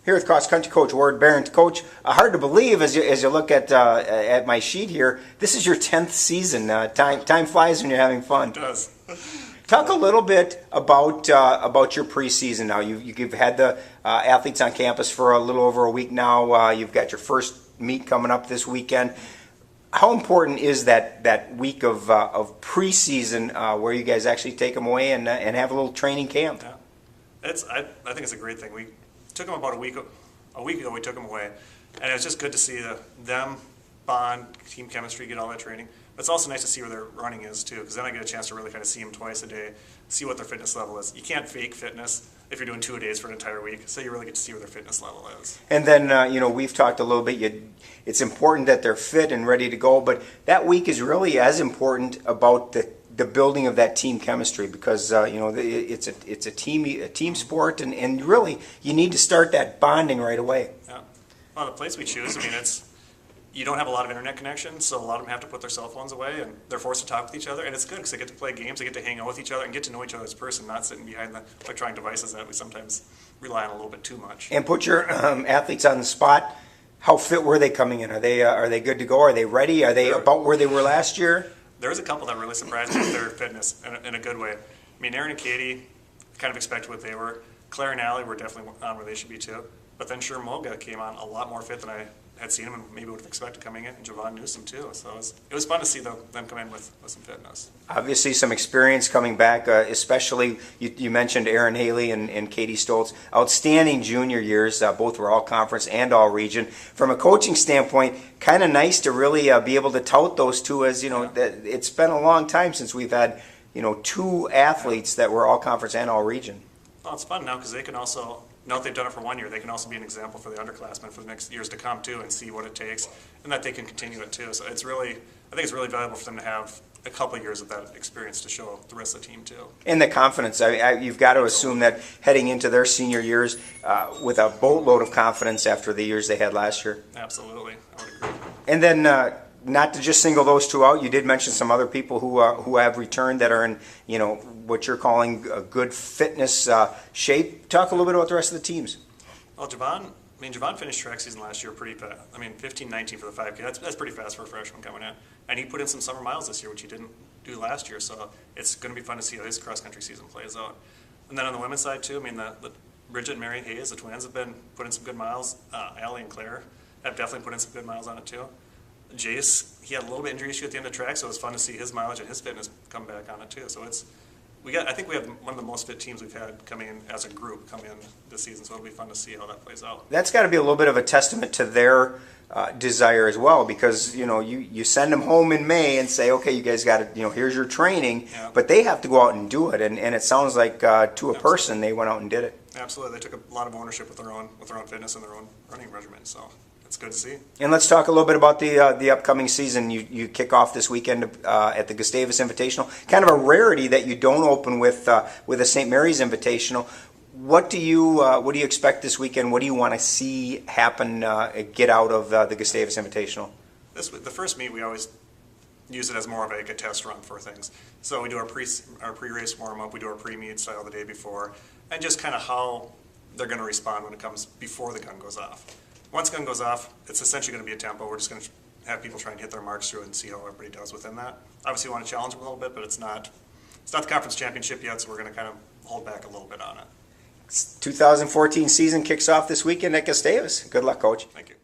Here with cross country coach Ward Berndt. Coach, hard to believe as you look at my sheet here. This is your 10th season. Time flies when you're having fun. It does. Talk a little bit about your preseason now. You've had the athletes on campus for a little over a week now. You've got your first meet coming up this weekend. How important is that week of preseason where you guys actually take them away and have a little training camp? Yeah. I think it's a great thing. We took them about a week ago. We took them away, and it was just good to see them bond, team chemistry, get all that training. But it's also nice to see where their running is too, because then I get a chance to really kind of see them twice a day, see what their fitness level is. You can't fake fitness if you're doing 2 days for an entire week, so you really get to see where their fitness level is. And then we've talked a little bit. It's important that they're fit and ready to go, but that week is really as important about the building of that team chemistry, because it's a team sport, and really you need to start that bonding right away. Yeah. Well, the place we choose, you don't have a lot of internet connection, so a lot of them have to put their cell phones away, and they're forced to talk with each other, and it's good because they get to play games, they get to hang out with each other, and get to know each other as a person, not sitting behind the electronic devices that we sometimes rely on a little bit too much. And put your athletes on the spot. How fit were they coming in? Are they good to go? Are they ready? Are they about where they were last year? There was a couple that really surprised me with their fitness in a good way. Aaron and Katie kind of expected what they were. Claire and Allie were definitely on where they should be too. But then Moga came on a lot more fit than I had seen him and maybe would have expected coming in. And Javon Newsom too. So it was fun to see them come in with some fitness. Obviously some experience coming back, especially you mentioned Aaron Haley and Katie Stoltz. Outstanding junior years. Both were all conference and all region. From a coaching standpoint, kind of nice to really be able to tout those two, as that it's been a long time since we've had two athletes that were all conference and all region. Well, it's fun now because they can also, now that they've done it for 1 year, they can also be an example for the underclassmen for the next years to come too, and see what it takes, and that they can continue it too. So I think it's really valuable for them to have a couple of years of that experience to show the rest of the team too. And the confidence. You've got to assume that heading into their senior years with a boatload of confidence after the years they had last year. Absolutely, I would agree. And then, not to just single those two out, you did mention some other people who have returned that are in what you're calling a good fitness shape. Talk a little bit about the rest of the teams. Well, Javon finished track season last year pretty fast. 15:19 for the 5K. That's pretty fast for a freshman coming in. And he put in some summer miles this year, which he didn't do last year. So it's going to be fun to see how his cross country season plays out. And then on the women's side too, the Bridget and Mary Hayes, the twins, have been putting some good miles. Allie and Claire have definitely put in some good miles on it too. Jace, he had a little bit injury issue at the end of track, so it was fun to see his mileage and his fitness come back on it too. So I think we have one of the most fit teams we've had coming in as a group come in this season, so it'll be fun to see how that plays out. That's got to be a little bit of a testament to their desire as well, because you send them home in May and say, okay, you guys got to, here's your training, but they have to go out and do it, and it sounds like to a person they went out and did it. Absolutely, they took a lot of ownership with their own fitness and their own running regimen, so it's good to see. And let's talk a little bit about the upcoming season. You kick off this weekend at the Gustavus Invitational. Kind of a rarity that you don't open with a St. Mary's Invitational. What do you expect this weekend? What do you want to see happen? Get out of the Gustavus Invitational? The first meet we always use it as more of a test run for things. So we do our pre-race warm up. We do our pre-meet style the day before, and just kind of how they're going to respond when it comes before the gun goes off. Once gun goes off, it's essentially going to be a tempo. We're just going to have people try and hit their marks through and see how everybody does within that. Obviously, we want to challenge them a little bit, but it's not the conference championship yet, so we're going to kind of hold back a little bit on it. 2014 season kicks off this weekend at Gustavus. Good luck, Coach. Thank you.